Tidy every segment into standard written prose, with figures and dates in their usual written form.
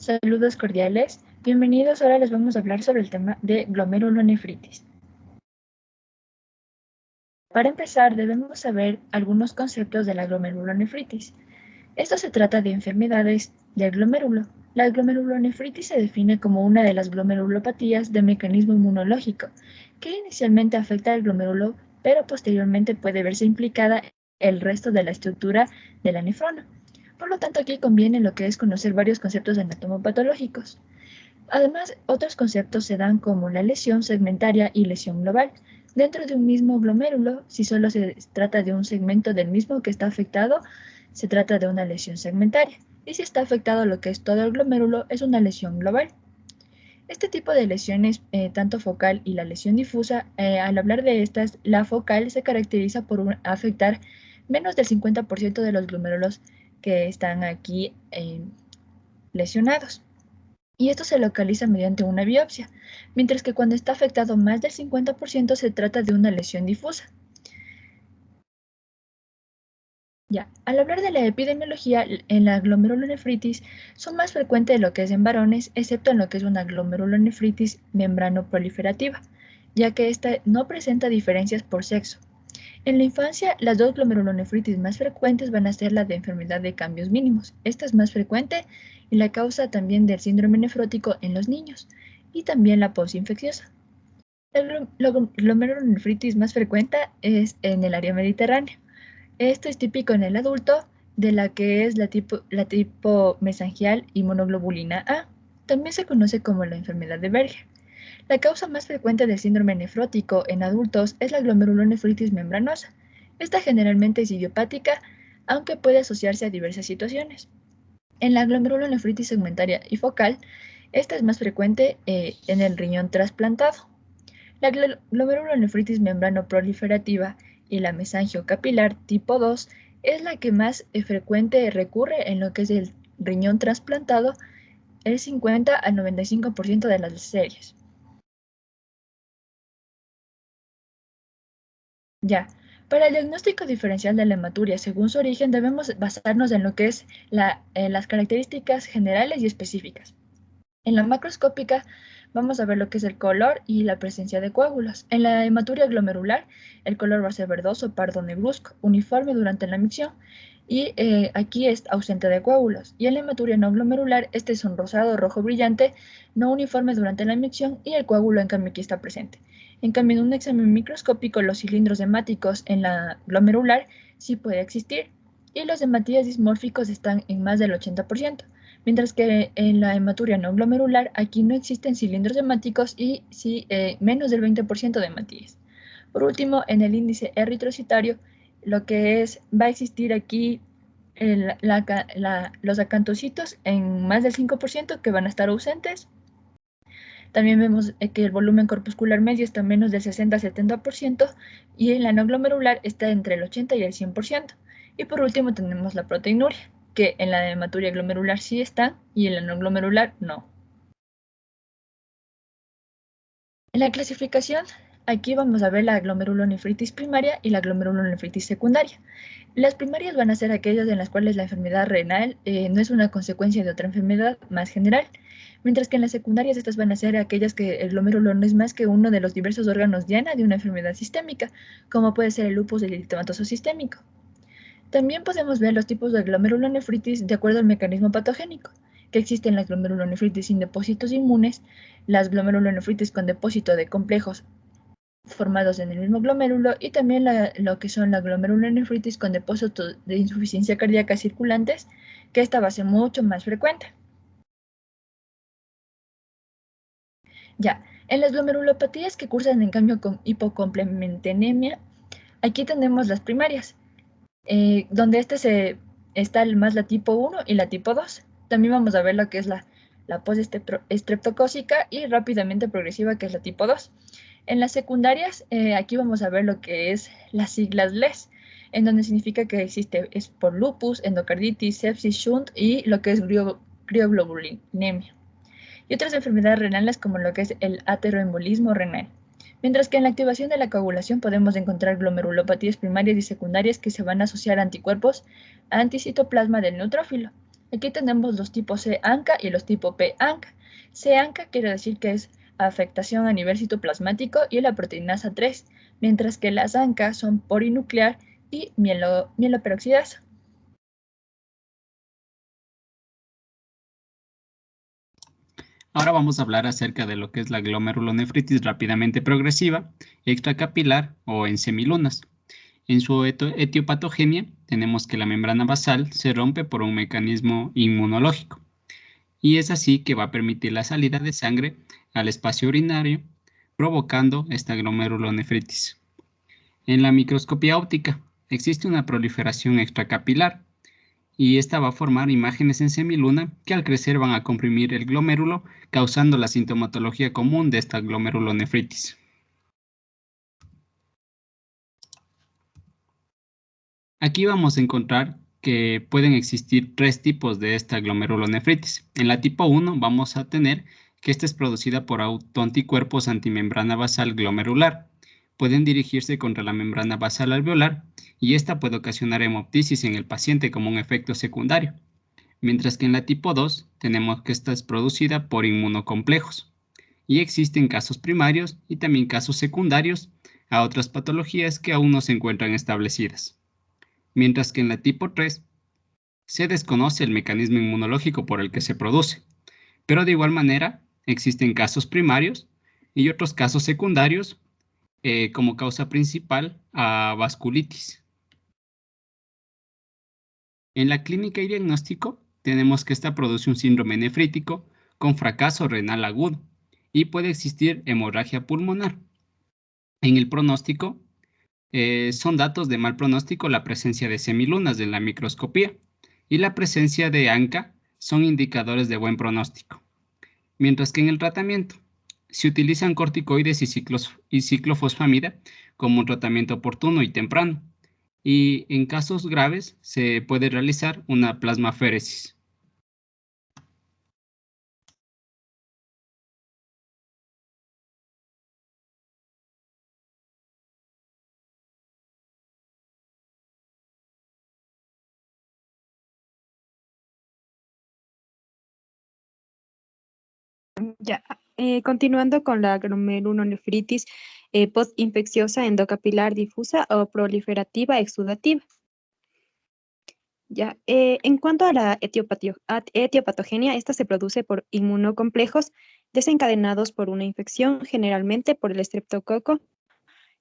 Saludos cordiales, bienvenidos. Ahora les vamos a hablar sobre el tema de glomerulonefritis. Para empezar, debemos saber algunos conceptos de la glomerulonefritis. Esto se trata de enfermedades del glomérulo. La glomerulonefritis se define como una de las glomerulopatías de mecanismo inmunológico, que inicialmente afecta al glomérulo, pero posteriormente puede verse implicada el resto de la estructura de la nefrona. Por lo tanto, aquí conviene lo que es conocer varios conceptos anatomopatológicos. Además, otros conceptos se dan como la lesión segmentaria y lesión global. Dentro de un mismo glomérulo, si solo se trata de un segmento del mismo que está afectado, se trata de una lesión segmentaria. Y si está afectado lo que es todo el glomérulo, es una lesión global. Este tipo de lesiones, tanto focal y la lesión difusa, al hablar de estas, la focal se caracteriza por afectar menos del 50% de los glomérulos que están aquí lesionados. Y esto se localiza mediante una biopsia, mientras que cuando está afectado más del 50% se trata de una lesión difusa. Ya, al hablar de la epidemiología, en la glomerulonefritis son más frecuentes de lo que es en varones, excepto en lo que es una glomerulonefritis membrano-proliferativa, ya que esta no presenta diferencias por sexo. En la infancia, las dos glomerulonefritis más frecuentes van a ser la de enfermedad de cambios mínimos. Esta es más frecuente y la causa también del síndrome nefrótico en los niños y también la posinfecciosa. La glomerulonefritis más frecuente es en el área mediterránea. Esto es típico en el adulto de la que es la tipo mesangial inmunoglobulina A. También se conoce como la enfermedad de Berger. La causa más frecuente del síndrome nefrótico en adultos es la glomerulonefritis membranosa. Esta generalmente es idiopática, aunque puede asociarse a diversas situaciones. En la glomerulonefritis segmentaria y focal, esta es más frecuente en el riñón trasplantado. La glomerulonefritis membrano-proliferativa y la mesangiocapilar tipo 2 es la que más frecuente recurre en lo que es el riñón trasplantado, el 50 al 95% de las series. Ya, para el diagnóstico diferencial de la hematuria según su origen debemos basarnos en lo que es las características generales y específicas. En la macroscópica vamos a ver lo que es el color y la presencia de coágulos. En la hematuria glomerular el color va a ser verdoso, pardo negruzco, uniforme durante la micción y aquí es ausente de coágulos. Y en la hematuria no glomerular este es un rosado rojo brillante, no uniforme durante la micción y el coágulo en cambio aquí está presente. En cambio en un examen microscópico los cilindros hemáticos en la glomerular sí puede existir y los hematíes dismórficos están en más del 80%. Mientras que en la hematuria no glomerular, aquí no existen cilindros hemáticos y sí menos del 20% de hematíes. Por último, en el índice eritrocitario, lo que es, va a existir aquí los acantocitos en más del 5% que van a estar ausentes. También vemos que el volumen corpuscular medio está menos del 60-70% y en la no glomerular está entre el 80 y el 100%. Y por último tenemos la proteinuria, que en la hematuria glomerular sí está y en la no glomerular no. En la clasificación, aquí vamos a ver la glomerulonefritis primaria y la glomerulonefritis secundaria. Las primarias van a ser aquellas en las cuales la enfermedad renal no es una consecuencia de otra enfermedad más general, mientras que en las secundarias estas van a ser aquellas que el glomérulo no es más que uno de los diversos órganos diana de una enfermedad sistémica, como puede ser el lupus y el eritematoso sistémico. También podemos ver los tipos de glomerulonefritis de acuerdo al mecanismo patogénico, que existen las glomerulonefritis sin depósitos inmunes, las glomerulonefritis con depósito de complejos formados en el mismo glomérulo y también lo que son la glomerulonefritis con depósito de insuficiencia cardíaca circulantes, que esta va a ser mucho más frecuente. Ya, en las glomerulopatías que cursan en cambio con hipocomplementemia, aquí tenemos las primarias, donde está más la tipo 1 y la tipo 2. También vamos a ver lo que es la post-estreptocócica y rápidamente progresiva, que es la tipo 2. En las secundarias, aquí vamos a ver lo que es las siglas LES, en donde significa que es por lupus, endocarditis, sepsis, shunt y lo que es crioglobulinemia. Y otras enfermedades renales como lo que es el ateroembolismo renal. Mientras que en la activación de la coagulación podemos encontrar glomerulopatías primarias y secundarias que se van a asociar a anticuerpos anticitoplasma del neutrófilo. Aquí tenemos los tipos C-ANCA y los tipos P-ANCA. C-ANCA quiere decir que es afectación a nivel citoplasmático y la proteinasa 3, mientras que las ANCA son polinuclear y mieloperoxidasa. Ahora vamos a hablar acerca de lo que es la glomerulonefritis rápidamente progresiva, extracapilar o en semilunas. En su etiopatogenia tenemos que la membrana basal se rompe por un mecanismo inmunológico y es así que va a permitir la salida de sangre al espacio urinario, provocando esta glomerulonefritis. En la microscopía óptica existe una proliferación extracapilar y esta va a formar imágenes en semiluna que al crecer van a comprimir el glomérulo, causando la sintomatología común de esta glomerulonefritis. Aquí vamos a encontrar que pueden existir tres tipos de esta glomerulonefritis. En la tipo 1 vamos a tener que esta es producida por autoanticuerpos antimembrana basal glomerular. Pueden dirigirse contra la membrana basal alveolar y esta puede ocasionar hemoptisis en el paciente como un efecto secundario. Mientras que en la tipo 2 tenemos que esta es producida por inmunocomplejos. Y existen casos primarios y también casos secundarios a otras patologías que aún no se encuentran establecidas. Mientras que en la tipo 3 se desconoce el mecanismo inmunológico por el que se produce, pero de igual manera existen casos primarios y otros casos secundarios como causa principal a vasculitis. En la clínica y diagnóstico tenemos que esta produce un síndrome nefrítico con fracaso renal agudo y puede existir hemorragia pulmonar. En el pronóstico, son datos de mal pronóstico la presencia de semilunas en la microscopía y la presencia de ANCA son indicadores de buen pronóstico. Mientras que en el tratamiento se utilizan corticoides y ciclofosfamida como un tratamiento oportuno y temprano. Y en casos graves se puede realizar una plasmaféresis. Ya, continuando con la glomerulonefritis postinfecciosa endocapilar difusa o proliferativa exudativa. Ya, en cuanto a la etiopatogenia, esta se produce por inmunocomplejos desencadenados por una infección, generalmente por el estreptococo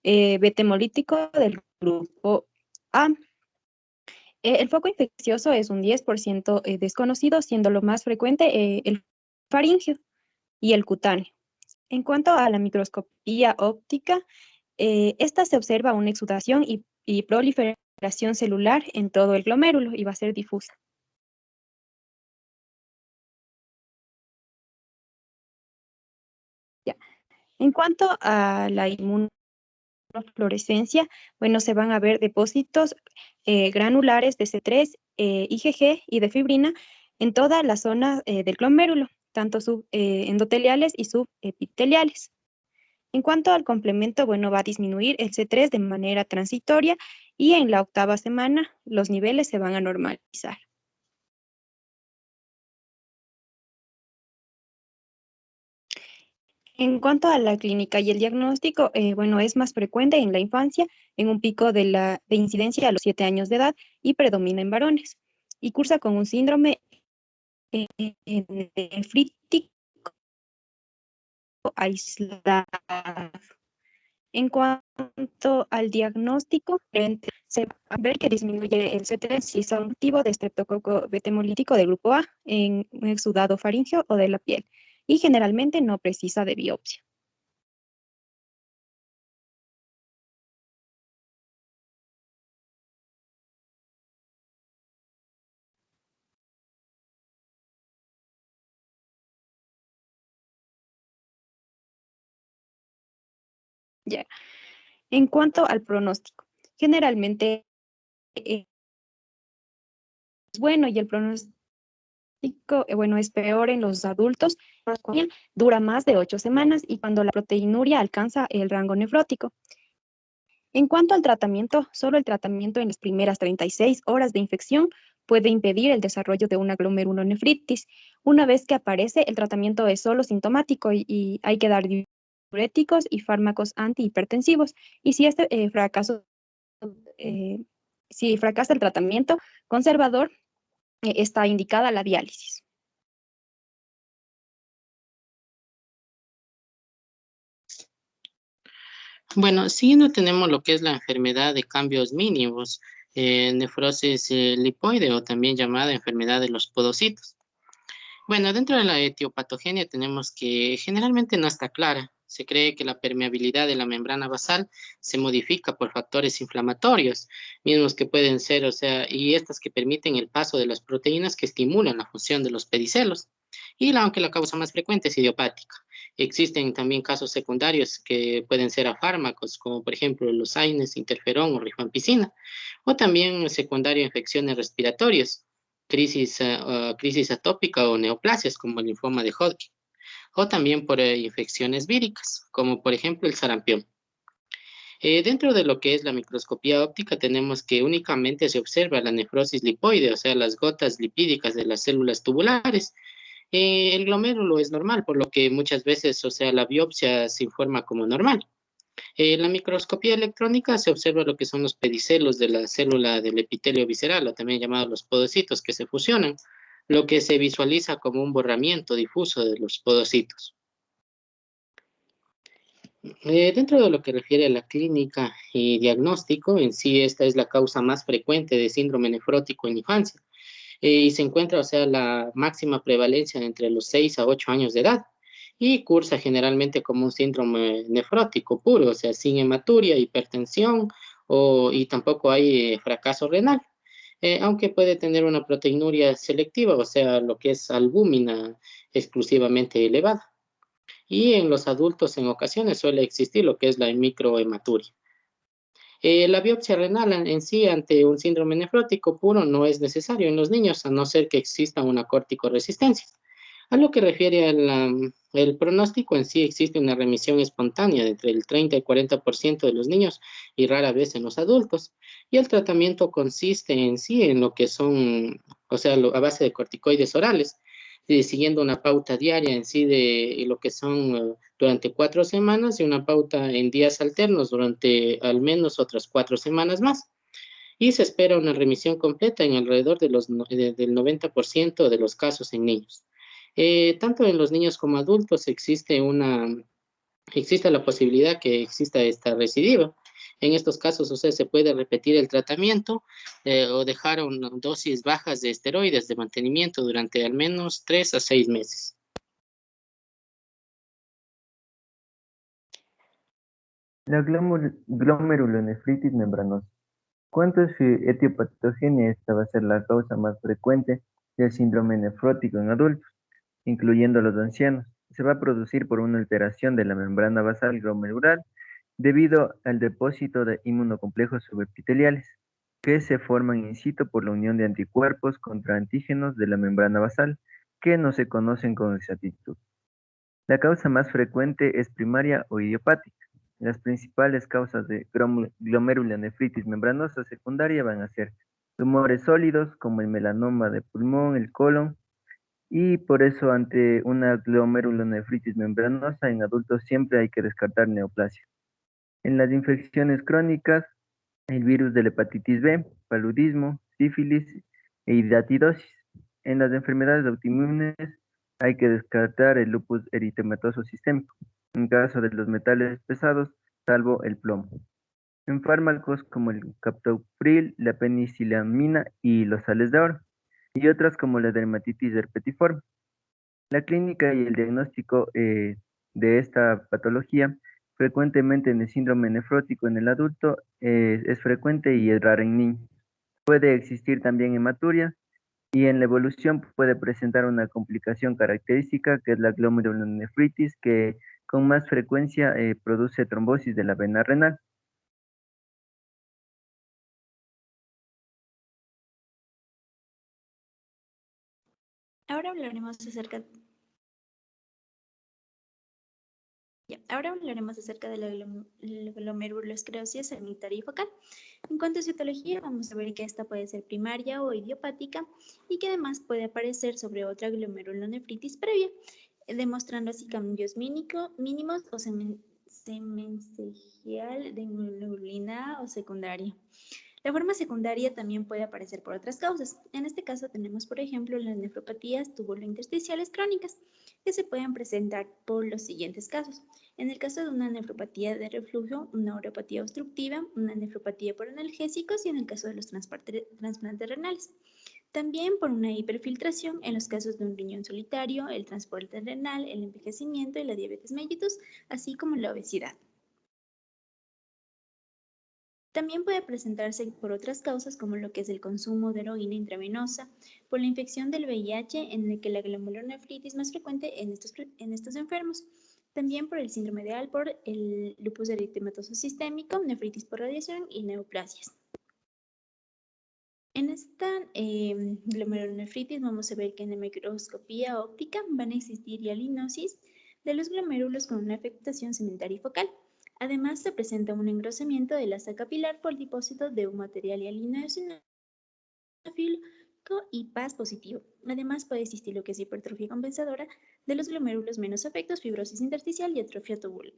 betemolítico del grupo A. El foco infeccioso es un 10% desconocido, siendo lo más frecuente el faríngeo y el cutáneo. En cuanto a la microscopía óptica, esta se observa una exudación y proliferación celular en todo el glomérulo y va a ser difusa. Ya. En cuanto a la inmunofluorescencia, bueno, se van a ver depósitos granulares de C3, IgG y de fibrina en toda la zona del glomérulo, tanto endoteliales y subepiteliales. En cuanto al complemento, bueno, va a disminuir el C3 de manera transitoria y en la 8ª semana los niveles se van a normalizar. En cuanto a la clínica y el diagnóstico, bueno, es más frecuente en la infancia, en un pico de incidencia a los 7 años de edad y predomina en varones. Y cursa con un síndrome nefrítico aislado. En cuanto al diagnóstico, se va a ver que disminuye el C3 si es activo de estreptococo betemolítico del grupo A en un exudado faríngeo o de la piel y generalmente no precisa de biopsia. Ya. En cuanto al pronóstico, generalmente es bueno y el pronóstico bueno, es peor en los adultos, dura más de 8 semanas y cuando la proteinuria alcanza el rango nefrótico. En cuanto al tratamiento, solo el tratamiento en las primeras 36 horas de infección puede impedir el desarrollo de una glomerulonefritis. Una vez que aparece, el tratamiento es solo sintomático y hay que dar diuréticos y fármacos antihipertensivos. Y si si fracasa el tratamiento conservador, está indicada la diálisis. Bueno, siguiendo tenemos lo que es la enfermedad de cambios mínimos, nefrosis lipoide o también llamada enfermedad de los podocitos. Bueno, dentro de la etiopatogenia tenemos que generalmente no está clara. Se cree que la permeabilidad de la membrana basal se modifica por factores inflamatorios, mismos que pueden ser, o sea, y estas que permiten el paso de las proteínas que estimulan la función de los pedicelos. Aunque la causa más frecuente es idiopática. Existen también casos secundarios que pueden ser a fármacos, como por ejemplo los AINES, interferón o rifampicina, o también secundario a infecciones respiratorias, crisis atópica o neoplasias como el linfoma de Hodgkin, o también por infecciones víricas, como por ejemplo el sarampión. Dentro de lo que es la microscopía óptica tenemos que únicamente se observa la nefrosis lipoide, o sea, las gotas lipídicas de las células tubulares. El glomérulo es normal, por lo que muchas veces, o sea, la biopsia se informa como normal. En la microscopía electrónica se observa lo que son los pedicelos de la célula del epitelio visceral, o también llamados los podocitos, que se fusionan, lo que se visualiza como un borramiento difuso de los podocitos. Dentro de lo que refiere a la clínica y diagnóstico, en sí esta es la causa más frecuente de síndrome nefrótico en infancia y se encuentra, o sea, la máxima prevalencia entre los 6 a 8 años de edad y cursa generalmente como un síndrome nefrótico puro, o sea, sin hematuria, hipertensión y tampoco hay fracaso renal, aunque puede tener una proteinuria selectiva, o sea, lo que es albúmina exclusivamente elevada. Y en los adultos en ocasiones suele existir lo que es la microhematuria. La biopsia renal en sí ante un síndrome nefrótico puro no es necesario en los niños, a no ser que exista una corticoresistencia. A lo que refiere el pronóstico, en sí existe una remisión espontánea de entre el 30 y 40% de los niños y rara vez en los adultos. Y el tratamiento consiste en sí en lo que son, o sea, a base de corticoides orales, siguiendo una pauta diaria en sí de lo que son durante 4 semanas y una pauta en días alternos durante al menos otras 4 semanas más. Y se espera una remisión completa en alrededor del 90% de los casos en niños. Tanto en los niños como adultos existe la posibilidad que exista esta recidiva. En estos casos, o sea, se puede repetir el tratamiento o dejar una dosis bajas de esteroides de mantenimiento durante al menos 3 a 6 meses. La glomerulonefritis membranosa. ¿Cuánto es su etiopatogenia? Esta va a ser la causa más frecuente del síndrome nefrótico en adultos, incluyendo los ancianos. Se va a producir por una alteración de la membrana basal glomerular debido al depósito de inmunocomplejos subepiteliales que se forman in situ por la unión de anticuerpos contra antígenos de la membrana basal que no se conocen con exactitud. La causa más frecuente es primaria o idiopática. Las principales causas de glomerulonefritis membranosa secundaria van a ser tumores sólidos como el melanoma de pulmón, el colon, y por eso ante una glomerulonefritis membranosa en adultos siempre hay que descartar neoplasia. En las infecciones crónicas, el virus de la hepatitis B, paludismo, sífilis e hidatidosis. En las enfermedades autoinmunes hay que descartar el lupus eritematoso sistémico, en caso de los metales pesados, salvo el plomo. En fármacos como el captopril, la penicilamina y los sales de oro, y otras como la dermatitis herpetiforme. La clínica y el diagnóstico de esta patología, frecuentemente en el síndrome nefrótico en el adulto, es frecuente y es rara en niños. Puede existir también hematuria y en la evolución puede presentar una complicación característica que es la glomerulonefritis, que con más frecuencia produce trombosis de la vena renal. Ahora hablaremos acerca Ahora hablaremos acerca de la glomerulosclerosis sanitaria y focal. En cuanto a su etiología, vamos a ver que esta puede ser primaria o idiopática y que además puede aparecer sobre otra glomerulonefritis previa, demostrando así cambios mínimos o semencial de inmunoglobulina A o secundaria. La forma secundaria también puede aparecer por otras causas. En este caso tenemos, por ejemplo, las nefropatías tubulointersticiales crónicas, que se pueden presentar por los siguientes casos. En el caso de una nefropatía de reflujo, una uropatía obstructiva, una nefropatía por analgésicos y en el caso de los trasplantes renales. También por una hiperfiltración en los casos de un riñón solitario, el transporte renal, el envejecimiento y la diabetes mellitus, así como la obesidad. También puede presentarse por otras causas como lo que es el consumo de heroína intravenosa, por la infección del VIH, en el que la glomerulonefritis es más frecuente en estos enfermos. También por el síndrome de Alport, el lupus eritematoso sistémico, nefritis por radiación y neoplasias. En esta glomerulonefritis vamos a ver que en la microscopía óptica van a existir hialinosis de los glomérulos con una afectación segmentaria y focal. Además, se presenta un engrosamiento de la asa capilar por depósitos de un material hialino eosinófilo y PAS positivo. Además, puede existir lo que es hipertrofia compensadora de los glomérulos menos afectos, fibrosis intersticial y atrofia tubular.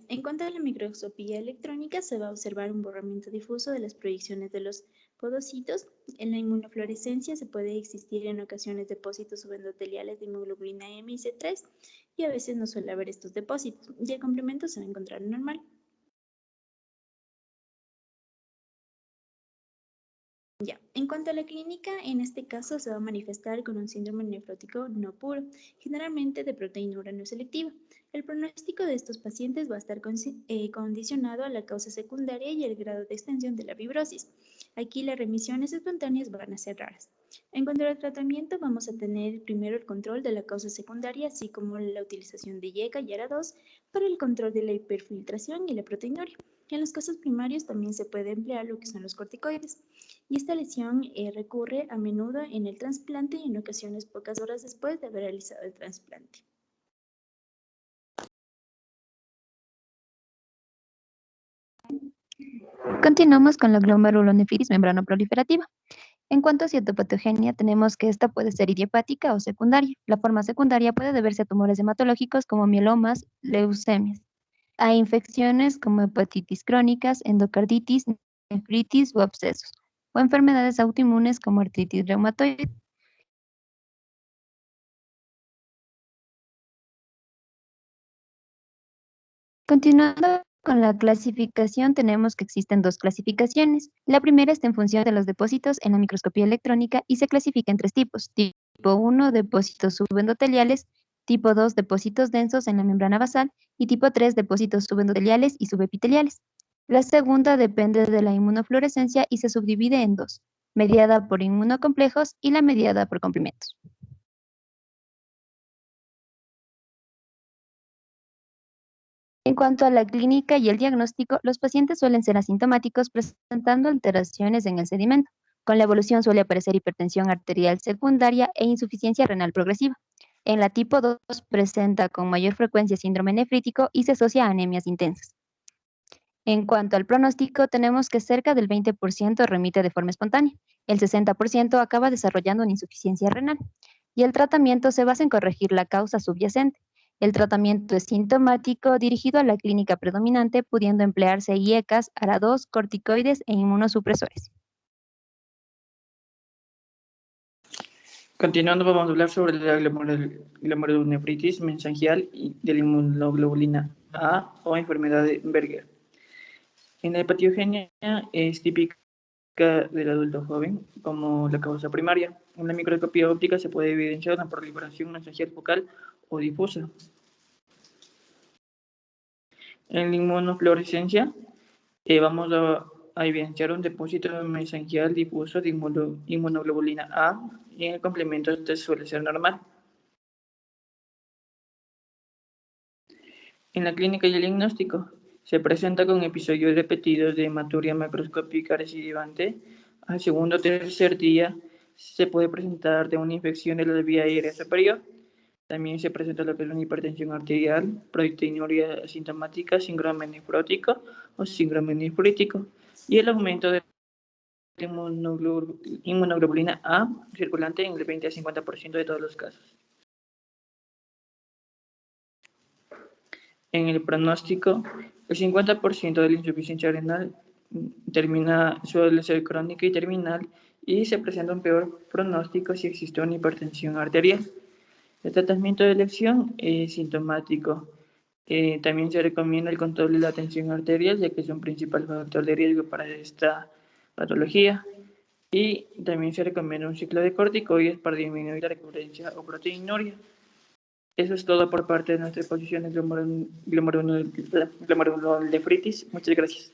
En cuanto a la microscopía electrónica, se va a observar un borramiento difuso de las proyecciones de los podocitos. En la inmunofluorescencia se puede existir en ocasiones depósitos subendoteliales de hemoglobina MIC3 y a veces no suele haber estos depósitos y el complemento se va a encontrar normal. En cuanto a la clínica, en este caso se va a manifestar con un síndrome nefrótico no puro, generalmente de proteína no selectiva. El pronóstico de estos pacientes va a estar condicionado a la causa secundaria y el grado de extensión de la fibrosis. Aquí las remisiones espontáneas van a ser raras. En cuanto al tratamiento, vamos a tener primero el control de la causa secundaria, así como la utilización de IECA y ARA2 para el control de la hiperfiltración y la proteinuria. En los casos primarios también se puede emplear lo que son los corticoides. Y esta lesión recurre a menudo en el trasplante y en ocasiones pocas horas después de haber realizado el trasplante. Continuamos con la glomerulonefritis membranoproliferativa. En cuanto a citopatogenia, tenemos que esta puede ser idiopática o secundaria. La forma secundaria puede deberse a tumores hematológicos como mielomas, leucemias, a infecciones como hepatitis crónicas, endocarditis, nefritis o abscesos, o enfermedades autoinmunes como artritis reumatoide. Continuando con la clasificación, tenemos que existen dos clasificaciones. La primera está en función de los depósitos en la microscopía electrónica y se clasifica en tres tipos. Tipo 1, depósitos subendoteliales, tipo 2, depósitos densos en la membrana basal y tipo 3, depósitos subendoteliales y subepiteliales. La segunda depende de la inmunofluorescencia y se subdivide en dos, mediada por inmunocomplejos y la mediada por complementos. En cuanto a la clínica y el diagnóstico, los pacientes suelen ser asintomáticos presentando alteraciones en el sedimento. Con la evolución suele aparecer hipertensión arterial secundaria e insuficiencia renal progresiva. En la tipo 2 presenta con mayor frecuencia síndrome nefrítico y se asocia a anemias intensas. En cuanto al pronóstico, tenemos que cerca del 20% remite de forma espontánea, el 60% acaba desarrollando una insuficiencia renal y el tratamiento se basa en corregir la causa subyacente. El tratamiento es sintomático dirigido a la clínica predominante, pudiendo emplearse IECAS, ARA2, corticoides e inmunosupresores. Continuando, vamos a hablar sobre la glomerulonefritis mesangial de la inmunoglobulina A o enfermedad de Berger. En la hepatiogenia es típica del adulto joven como la causa primaria. En la microscopía óptica se puede evidenciar una proliferación mesangial focal o difusa. En la inmunofluorescencia vamos a evidenciar un depósito mesangial difuso de inmunoglobulina A y en el complemento este suele ser normal. En la clínica y el diagnóstico se presenta con episodios repetidos de hematuria macroscópica recidivante. Al segundo o tercer día se puede presentar de una infección de la vía aérea superior También se presenta lo que es una hipertensión arterial, proteinuria asintomática, síndrome nefrótico o síndrome nefrítico, y el aumento de inmunoglobulina A circulante en el 20 a 50% de todos los casos. En el pronóstico, el 50% de la insuficiencia renal suele ser crónica y terminal, y se presenta un peor pronóstico si existe una hipertensión arterial. El tratamiento de elección es sintomático. También se recomienda el control de la tensión arterial, ya que es un principal factor de riesgo para esta patología. Y también se recomienda un ciclo de corticoides para disminuir la recurrencia o proteinuria. Eso es todo por parte de nuestra exposición de glomerulonefritis. Muchas gracias.